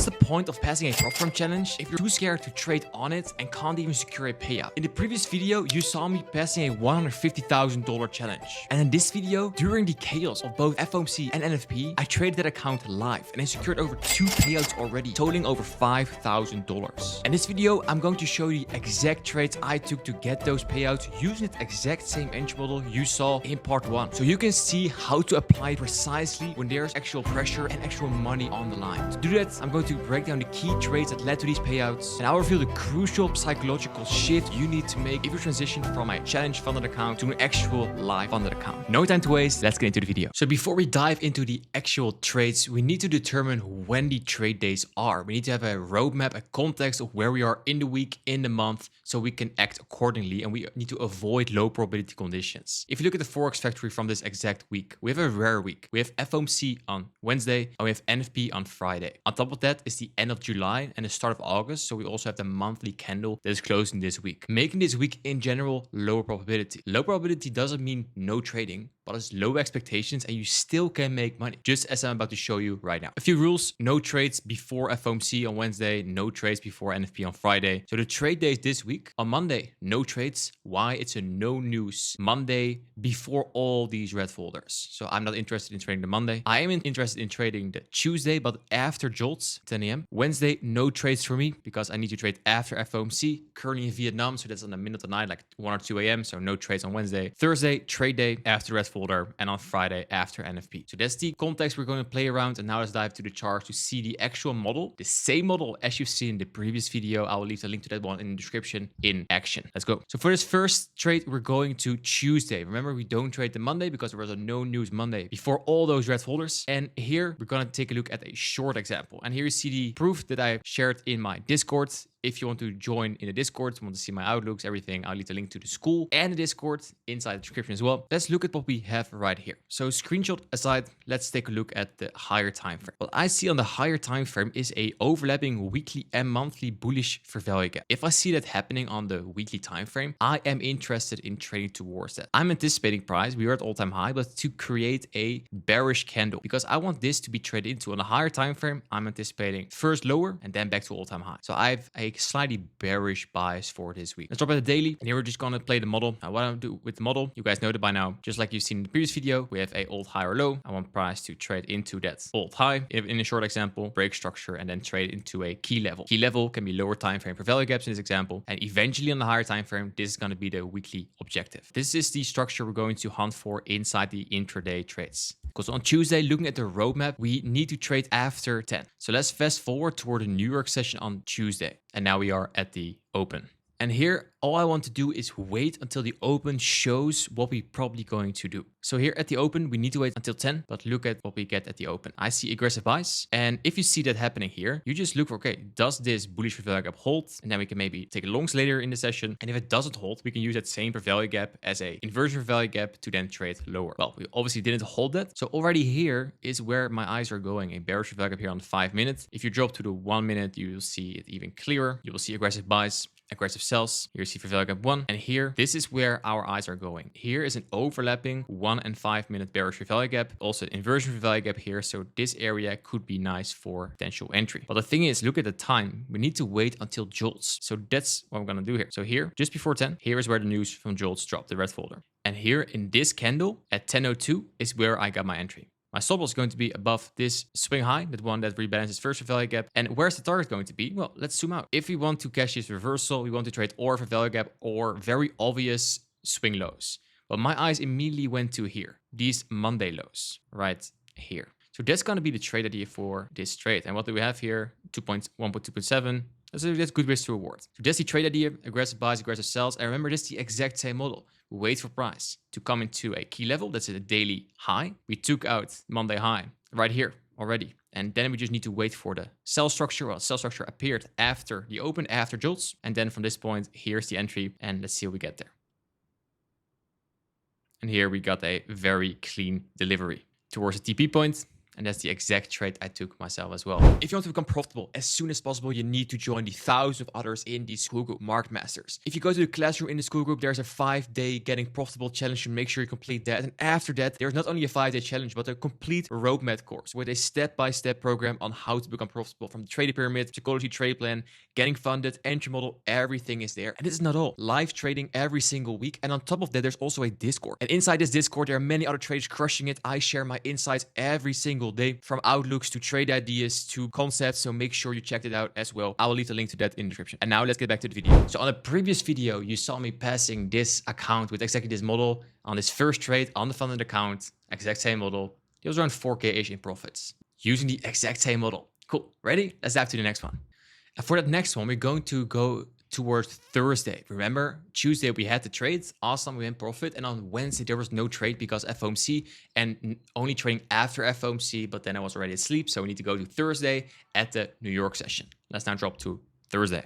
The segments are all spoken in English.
What's the point of passing a prop firm challenge if you're too scared to trade on it and can't even secure a payout? In the previous video, you saw me passing a $150,000 challenge. And in this video, during the chaos of both FOMC and NFP, I traded that account live and I secured over 2 payouts already, totaling over $5,000. In this video, I'm going to show you the exact trades I took to get those payouts using the exact same entry model you saw in part 1. So you can see how to apply it precisely when there's actual pressure and actual money on the line. To do that, I'm going to break down the key trades that led to these payouts, and I'll reveal the crucial psychological shift you need to make if you transition from a challenge funded account to an actual live funded account. No time to waste, let's get into the video. So before we dive into the actual trades, we need to determine when the trade days are. We need to have a roadmap, a context of where we are in the week, in the month, so we can act accordingly, and we need to avoid low probability conditions. If you look at the Forex Factory from this exact week, we have a rare week. We have FOMC on Wednesday and we have NFP on Friday. On top of that is the end of July and the start of August, so we also have the monthly candle that is closing this week, making this week in general lower probability. Low probability doesn't mean no trading, but it's low expectations and you still can make money, just as I'm about to show you right now. A few rules: no trades before FOMC on Wednesday, no trades before NFP on Friday. So the trade days this week: on Monday, no trades. Why? It's a no news Monday before all these red folders. So I'm not interested in trading the Monday. I am interested in trading the Tuesday, but after Jolts, 10 a.m. Wednesday, no trades for me because I need to trade after FOMC, currently in Vietnam, so that's on the middle of the night, like 1 or 2 a.m. So no trades on Wednesday. Thursday, trade day after red folder, and on Friday after NFP. So that's the context we're going to play around. And now let's dive to the chart to see the actual model, the same model as you've seen in the previous video. I will leave the link to that one in the description in action. Let's go. So for this first trade, we're going to Tuesday. Remember, we don't trade the Monday because there was a no news Monday before all those red folders. And here we're going to take a look at a short example. And here you see the proof that I shared in my Discord. If you want to join in the Discord, want to see my outlooks, everything, I'll leave the link to the school and the Discord inside the description as well. Let's look at what we have right here. So screenshot aside, let's take a look at the higher time frame. What I see on the higher time frame is a overlapping weekly and monthly bullish fair value gap. If I see that happening on the weekly time frame, I am interested in trading towards that. I'm anticipating price. We are at all-time high, but to create a bearish candle because I want this to be traded into. On the higher time frame, I'm anticipating first lower and then back to all-time high. So I have a slightly bearish bias for this week. Let's drop at the daily, and here we're just gonna play the model. Now, what I do with the model, you guys know that by now. Just like you've seen in the previous video, we have a old high or low. I want price to trade into that old high. In a short example, break structure and then trade into a key level. Key level can be lower time frame for value gaps in this example, and eventually on the higher time frame, this is going to be the weekly objective. This is the structure we're going to hunt for inside the intraday trades. Because on Tuesday, looking at the roadmap, we need to trade after 10. So let's fast forward toward the New York session on Tuesday. And now we are at the open. And here, all I want to do is wait until the open shows what we're probably going to do. So here at the open, we need to wait until 10, but look at what we get at the open. I see aggressive buys. And if you see that happening here, you just look for, okay, does this bullish fair value gap hold? And then we can maybe take longs later in the session. And if it doesn't hold, we can use that same fair value gap as a inversion fair value gap to then trade lower. Well, we obviously didn't hold that. So already here is where my eyes are going. A bearish fair value gap here on 5 minutes. If you drop to the 1 minute, you will see it even clearer. You will see aggressive buys, aggressive sells. Here you see fair value gap 1, and here this is where our eyes are going. Here is an overlapping 1 and 5 minute bearish fair value gap, also inversion fair value gap here, so this area could be nice for potential entry. But the thing is, look at the time. We need to wait until Jolts, so that's what I'm gonna do here. So here, just before 10, here is where the news from Jolts dropped, the red folder, and here in this candle at 10:02 is where I got my entry. My stop loss is going to be above this swing high, that one that rebalances first fair value gap. And where's the target going to be? Well, let's zoom out. If we want to catch this reversal, we want to trade or fair value gap or very obvious swing lows. Well, my eyes immediately went to here, these Monday lows right here. So that's going to be the trade idea for this trade. And what do we have here? 1.2.7. That's good risk to reward. So that's the trade idea: aggressive buys, aggressive sells. And remember, this is the exact same model. We wait for price to come into a key level. That's a daily high. We took out Monday high right here already. And then we just need to wait for the sell structure. Well, sell structure appeared after the open, after Jolts. And then from this point, here's the entry. And let's see what we get there. And here we got a very clean delivery towards the TP point. And that's the exact trade I took myself as well. If you want to become profitable as soon as possible, you need to join the thousands of others in the school group, Market Masters. If you go to the classroom in the school group, there's a 5-day getting profitable challenge to make sure you complete that. And after that, there's not only a 5-day challenge, but a complete roadmap course with a step-by-step program on how to become profitable, from the trading pyramid, psychology trade plan, getting funded, entry model, everything is there. And this is not all. Live trading every single week. And on top of that, there's also a Discord. And inside this Discord, there are many other traders crushing it. I share my insights every single day, from outlooks to trade ideas to concepts. So make sure you check it out as well. I will leave the link to that in the description. And now let's get back to the video. So on a previous video, you saw me passing this account with exactly this model on this first trade on the funded account, exact same model. It was around 4K-ish in profits using the exact same model. Cool. Ready? Let's dive to the next one. And for that next one, we're going to go towards Thursday. Remember, Tuesday we had the trades. Awesome, we went profit. And on Wednesday, there was no trade because FOMC and only trading after FOMC. But then I was already asleep. So we need to go to Thursday at the New York session. Let's now drop to Thursday.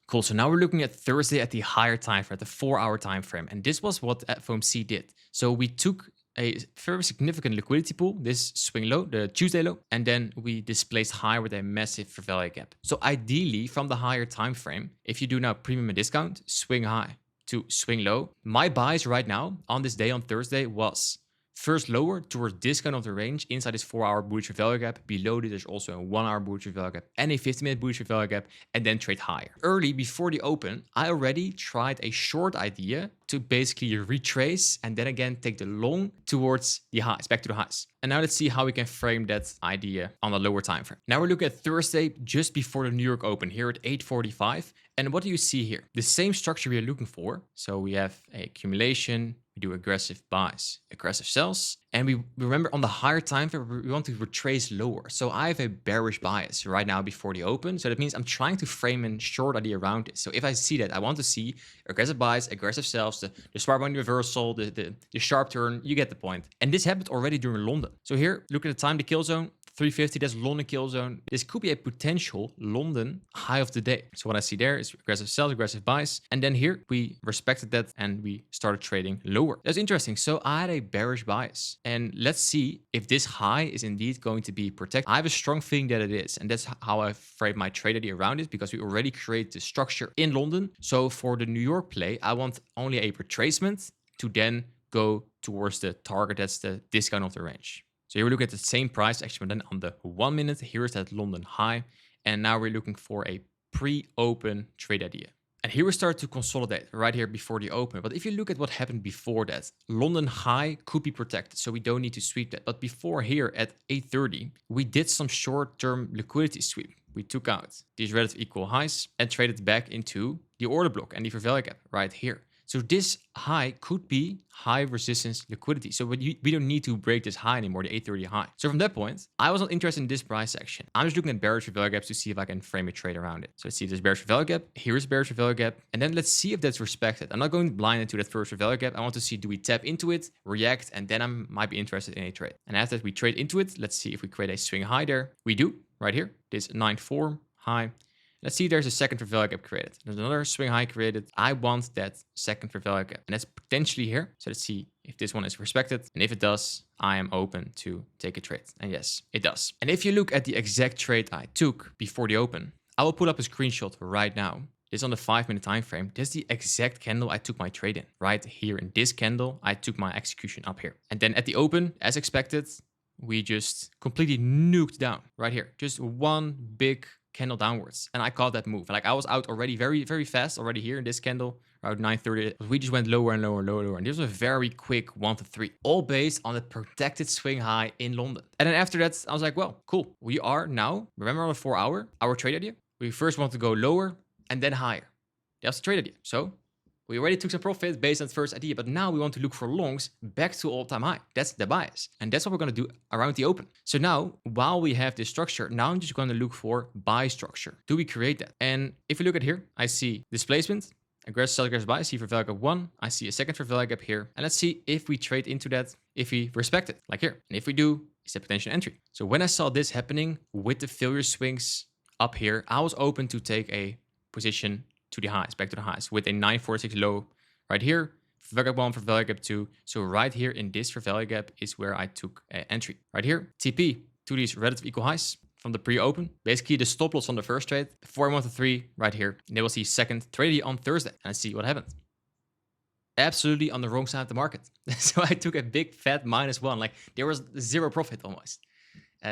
Cool. So now we're looking at Thursday at the higher time frame, at the 4-hour time frame. And this was what FOMC did. So we took a very significant liquidity pool, this swing low, the Tuesday low, and then we displaced high with a massive fair value gap. So ideally, from the higher time frame, if you do now premium and discount, swing high to swing low, my buys right now on this day on Thursday was first lower towards discount of the range inside this 4-hour bullish fair value gap. Below it, there's also a 1-hour bullish fair value gap and a 50-minute bullish fair value gap, and then trade higher. Early before the open, I already tried a short idea to basically retrace and then again take the long towards the highs, back to the highs. And now let's see how we can frame that idea on a lower time frame. Now we're looking at Thursday just before the New York Open here at 8:45. And what do you see here? The same structure we are looking for. So we have a accumulation, we do aggressive buys, aggressive sells, and we remember on the higher time frame, we want to retrace lower. So I have a bearish bias right now before the open. So that means I'm trying to frame a short idea around it. So if I see that, I want to see aggressive buys, aggressive sells, the smart money reversal, the sharp turn, you get the point. And this happened already during London. So here, look at the time, the kill zone, 350, that's London kill zone. This could be a potential London high of the day. So what I see there is aggressive sells, aggressive buys. And then here we respected that and we started trading lower. That's interesting. So I had a bearish bias. And let's see if this high is indeed going to be protected. I have a strong feeling that it is. And that's how I frame my trade idea around it, because we already created the structure in London. So for the New York play, I want only a retracement to then go towards the target. That's the discount of the range. So here we look at the same price action, but then on the 1 minute, here is that London high. And now we're looking for a pre-open trade idea. And here we start to consolidate right here before the open. But if you look at what happened before that, London high could be protected, so we don't need to sweep that. But before here at 8:30, we did some short-term liquidity sweep. We took out these relative equal highs and traded back into the order block and the fair value gap right here. So this high could be high resistance liquidity. So we don't need to break this high anymore, the 8:30 high. So from that point, I was not interested in this price action. I'm just looking at bearish fair value gaps to see if I can frame a trade around it. So let's see if there's bearish fair value gap. Here is bearish fair value gap. And then let's see if that's respected. I'm not going blind into that first fair value gap. I want to see, do we tap into it, react, and then I might be interested in a trade. And after that, we trade into it. Let's see if we create a swing high there. We do right here. This 9.4 high. Let's see if there's a second fair value gap created. There's another swing high created. I want that second fair value gap. And that's potentially here. So let's see if this one is respected. And if it does, I am open to take a trade. And yes, it does. And if you look at the exact trade I took before the open, I will pull up a screenshot right now. This on the 5-minute time frame. This is the exact candle I took my trade in. Right here in this candle, I took my execution up here. And then at the open, as expected, we just completely nuked down right here. Just one big candle downwards, and I caught that move. Like I was out already very, very fast already here in this candle around 9:30. We just went lower and lower and lower and lower. And this was a very quick 1 to 3, all based on a protected swing high in London. And then after that, I was like, well, cool. We are now, remember on the 4-hour, our trade idea? We first want to go lower and then higher. That's the trade idea. So we already took some profit based on the first idea, but now we want to look for longs back to all-time high. That's the bias. And that's what we're going to do around the open. So now, while we have this structure, now I'm just going to look for buy structure. Do we create that? And if you look at here, I see displacement, aggressive sell, aggressive buy. I see fair value gap 1. I see a second fair value gap here. And let's see if we trade into that, if we respect it, like here. And if we do, it's a potential entry. So when I saw this happening with the failure swings up here, I was open to take a position to the highs, back to the highs, with a 946 low right here, fair value gap 1, fair value gap 2. So right here in this fair value gap is where I took an entry. Right here, TP to these relative equal highs from the pre-open. Basically, the stop loss on the first trade, 4-1-3 right here. And they will see second trade on Thursday and see what happened. Absolutely on the wrong side of the market. So I took a big fat -1. Like there was zero profit almost.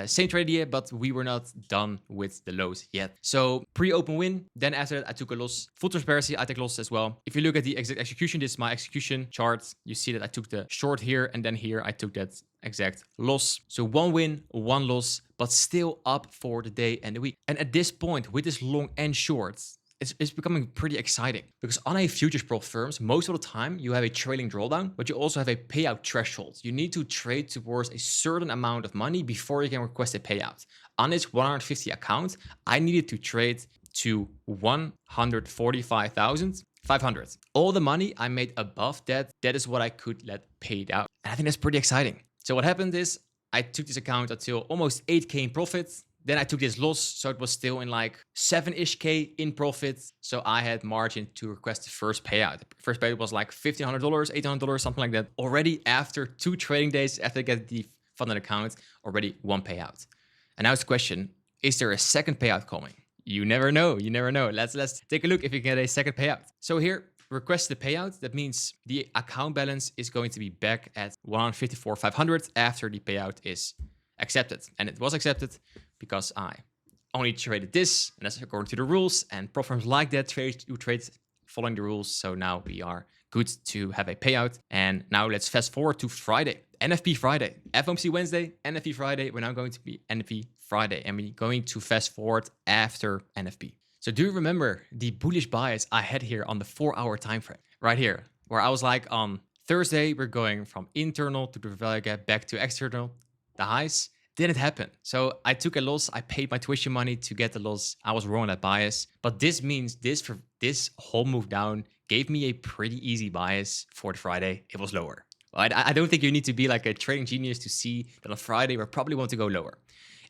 Same trade idea, but we were not done with the lows yet. So pre-open win. Then after that, I took a loss. Full transparency, I take losses as well. If you look at the exact execution, this is my execution chart. You see that I took the short here, and then here I took that exact loss. So 1 win, 1 loss, but still up for the day and the week. And at this point, with this long and short, it's becoming pretty exciting because on a futures prop firms, most of the time you have a trailing drawdown, but you also have a payout threshold. You need to trade towards a certain amount of money before you can request a payout. On this 150 account, I needed to trade to 145,500. All the money I made above that, that is what I could let paid out. And I think that's pretty exciting. So what happened is I took this account until almost 8K in profit. Then I took this loss, so it was still in like 7-ish K in profit. So I had margin to request the first payout. The first payout was like $1,500, $800, something like that. Already after 2 trading days, after I get the funded account, already 1 payout. And now it's the question, is there a second payout coming? You never know, you never know. Let's take a look if you get a second payout. So here, request the payout. That means the account balance is going to be back at 154,500 after the payout is accepted. And it was accepted because I only traded this, and that's according to the rules, and prop firms like that you trade following the rules. So now we are good to have a payout. And now let's fast forward to Friday, NFP Friday, FOMC Wednesday, NFP Friday. We're now going to be NFP Friday, and we're going to fast forward after NFP. So do you remember the bullish bias I had here on the 4-hour time frame right here, where I was like on Thursday, we're going from internal to the value gap back to external, the highs. Didn't happen. So I took a loss. I paid my tuition money to get the loss. I was wrong on that bias. But this means this whole move down gave me a pretty easy bias for the Friday. It was lower. I don't think you need to be like a trading genius to see that on Friday we probably want to go lower.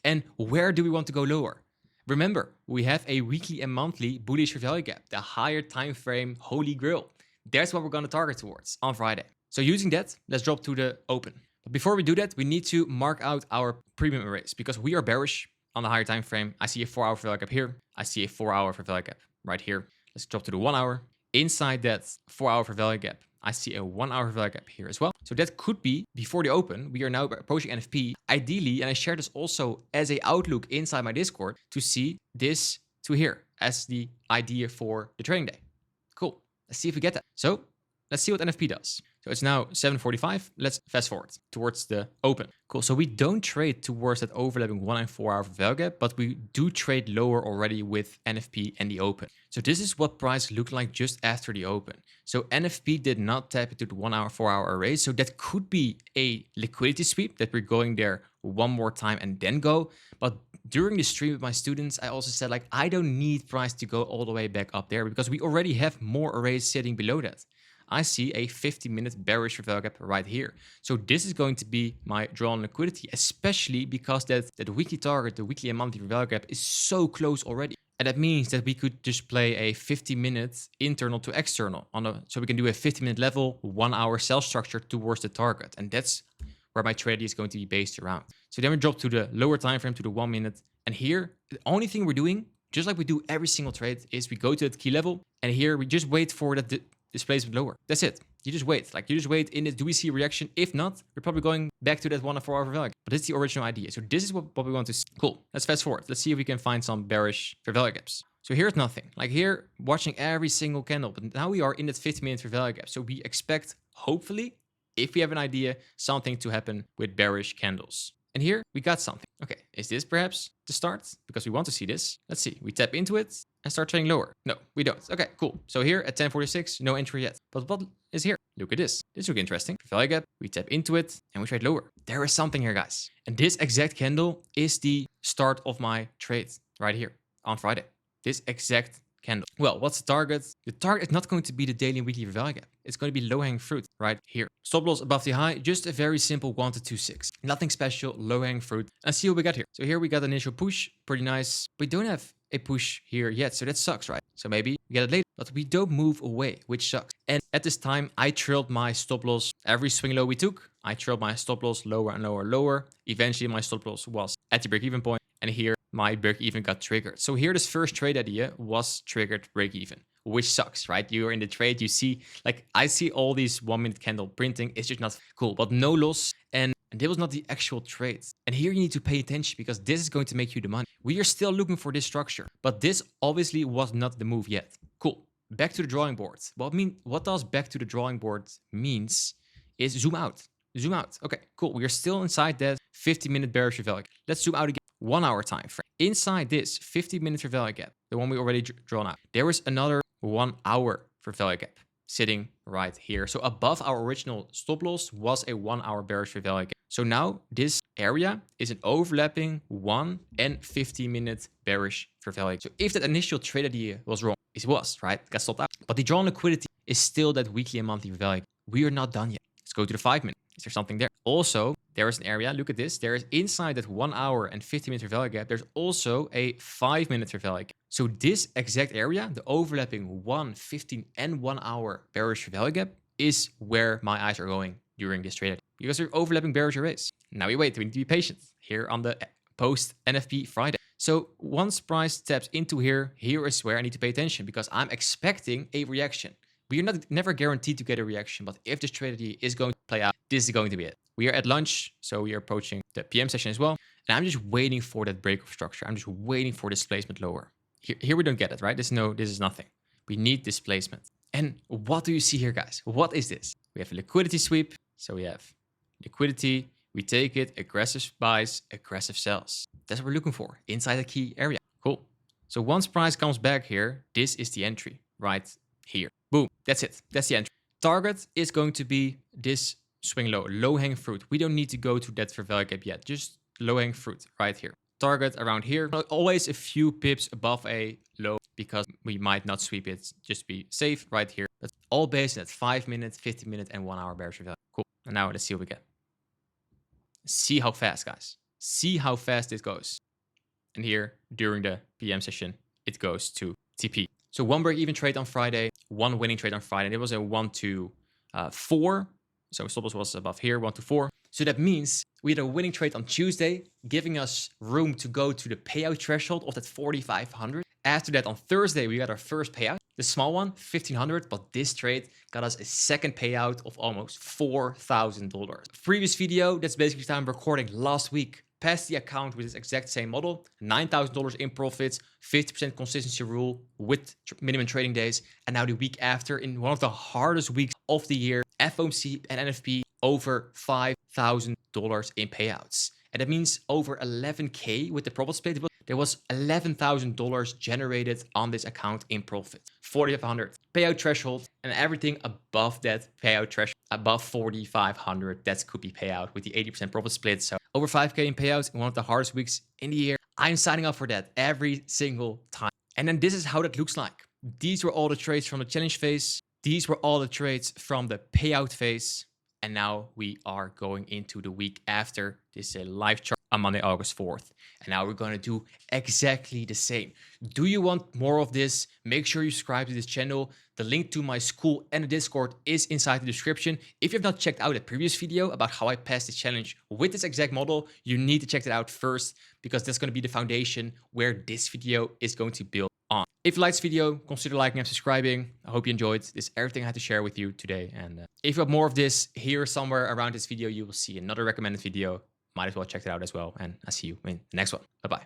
And where do we want to go lower? Remember, we have a weekly and monthly bullish value gap, the higher time frame holy grail. That's what we're going to target towards on Friday. So using that, let's drop to the open. But before we do that, we need to mark out our premium arrays because we are bearish on the higher time frame. I see a 4-hour value gap here. I see a 4-hour value gap right here. Let's drop to the 1 hour. Inside that 4-hour value gap, I see a 1-hour value gap here as well. So that could be before the open. We are now approaching NFP. Ideally, and I shared this also as a outlook inside my Discord, to see this to here as the idea for the trading day. Cool. Let's see if we get that. So let's see what NFP does. So it's now 7:45. Let's fast forward towards the open. Cool. So we don't trade towards that overlapping 1 and 4 hour value gap, but we do trade lower already with NFP and the open. So this is what price looked like just after the open. So NFP did not tap into the 1 hour, 4 hour array. So that could be a liquidity sweep that we're going there one more time and then go. But during the stream with my students, I also said like, I don't need price to go all the way back up there because we already have more arrays sitting below that. I see a 50-minute bearish value gap right here. So this is going to be my draw on liquidity, especially because that weekly target, the weekly and monthly value gap is so close already. And that means that we could just play a 50-minute internal to external so we can do a 50-minute level, 1 hour sell structure towards the target. And that's where my trade is going to be based around. So then we drop to the lower time frame to the 1 minute. And here, the only thing we're doing, just like we do every single trade, is we go to that key level. And here we just wait for that displacement lower. That's it. You just wait. Like you just wait in it. Do we see a reaction? If not, we're probably going back to that 1 and 4 hour value. But it's the original idea. So this is what we want to see. Cool. Let's fast forward. Let's see if we can find some bearish value gaps. So here's nothing. Like here, watching every single candle. But now we are in that 50-minute value gap. So we expect, hopefully, if we have an idea, something to happen with bearish candles. And here we got something. Okay, is this perhaps the start? Because we want to see this. Let's see. We tap into it and start trading lower. No, we don't. Okay, cool. So here at 10:46, no entry yet. But what is here? Look at this. This looks interesting. Value gap. We tap into it and we trade lower. There is something here, guys. And this exact candle is the start of my trade right here on Friday. This exact candle. Well, what's the target? The target is not going to be the daily and weekly value gap. It's going to be low-hanging fruit right here. Stop loss above the high, just a very simple 1 to 2.6. Nothing special, low-hanging fruit. And see what we got here. So here we got an initial push, pretty nice. We don't have a push here yet, so that sucks, right? So maybe we get it later, but we don't move away, which sucks. And at this time, I trailed my stop loss every swing low we took. I trailed my stop loss lower and lower, lower. Eventually, my stop loss was at the break-even point, and here my break-even got triggered. So here, this first trade idea was triggered break-even, which sucks, right? You're in the trade, you see, like I see all these 1 minute candle printing. It's just not cool, but no loss. And this was not the actual trade. And here you need to pay attention because this is going to make you the money. We are still looking for this structure, but this obviously was not the move yet. Cool. Back to the drawing board. What does back to the drawing board means is zoom out. Zoom out. Okay, cool. We are still inside that 50-minute bearish value. Let's zoom out again. 1 hour time frame. Inside this 50-minute value gap, the one we already drawn out, there is another 1 hour value gap sitting right here. So above our original stop loss was a 1 hour bearish value gap. So now this area is an overlapping 1 and 50-minute bearish value gap. So if that initial trade idea was wrong, it was, right? Got stopped out. But the drawn liquidity is still that weekly and monthly value gap. We are not done yet. Let's go to the 5 minute. Is there something there? Also, there is an area, look at this. There is inside that 1 hour and 50-minute value gap, there's also a 5-minute value gap. So this exact area, the overlapping 1, 15, and 1 hour bearish value gap is where my eyes are going during this trade because they're overlapping bearish arrays. Now we wait, we need to be patient here on the post NFP Friday. So once price taps into here is where I need to pay attention because I'm expecting a reaction. We are never guaranteed to get a reaction, but if this trade idea is going to play out, this is going to be it. We are at lunch, so we are approaching the PM session as well. And I'm just waiting for that break of structure. I'm just waiting for displacement lower. Here we don't get it, right? This is nothing. We need displacement. And what do you see here, guys? What is this? We have a liquidity sweep. So we have liquidity. We take it, aggressive buys, aggressive sells. That's what we're looking for inside the key area. Cool. So once price comes back here, this is the entry right here. Boom. That's it. That's the entry. Target is going to be this swing low, low-hanging fruit. We don't need to go to that value gap yet. Just low-hanging fruit right here. Target around here. Always a few pips above a low because we might not sweep it. Just be safe right here. That's all based on that 5 minute, 50 minute, and 1 hour bearish value. Cool. And now let's see what we get. See how fast, guys. See how fast it goes. And here, during the PM session, it goes to TP. So 1 break-even trade on Friday, 1 winning trade on Friday. It was a 1 to 4. So stop loss was above here, 1 to 4. So that means we had a winning trade on Tuesday, giving us room to go to the payout threshold of that 4,500. After that, on Thursday, we got our first payout, the small one, 1,500. But this trade got us a second payout of almost $4,000. Previous video, that's basically the time recording last week. Passed the account with this exact same model, $9,000 in profits, 50% consistency rule with minimum trading days. And now the week after, in one of the hardest weeks of the year, FOMC and NFP over $5,000 in payouts. And that means over 11K with the profit split. There was $11,000 generated on this account in profit. 4,500 payout threshold, and everything above that payout threshold, above 4,500, that could be payout with the 80% profit split. So over 5K in payouts in one of the hardest weeks in the year. I'm signing up for that every single time. And then this is how that looks like. These were all the trades from the challenge phase. These were all the trades from the payout phase. And now we are going into the week after. This is a live chart on Monday, August 4th. And now we're going to do exactly the same. Do you want more of this? Make sure you subscribe to this channel. The link to my school and the Discord is inside the description. If you have not checked out a previous video about how I passed this challenge with this exact model, you need to check that out first because that's going to be the foundation where this video is going to build on. If you liked this video, consider liking and subscribing. I hope you enjoyed. This is everything I had to share with you today. And if you have more of this, here somewhere around this video, you will see another recommended video. Might as well check it out as well. And I'll see you in the next one. Bye-bye.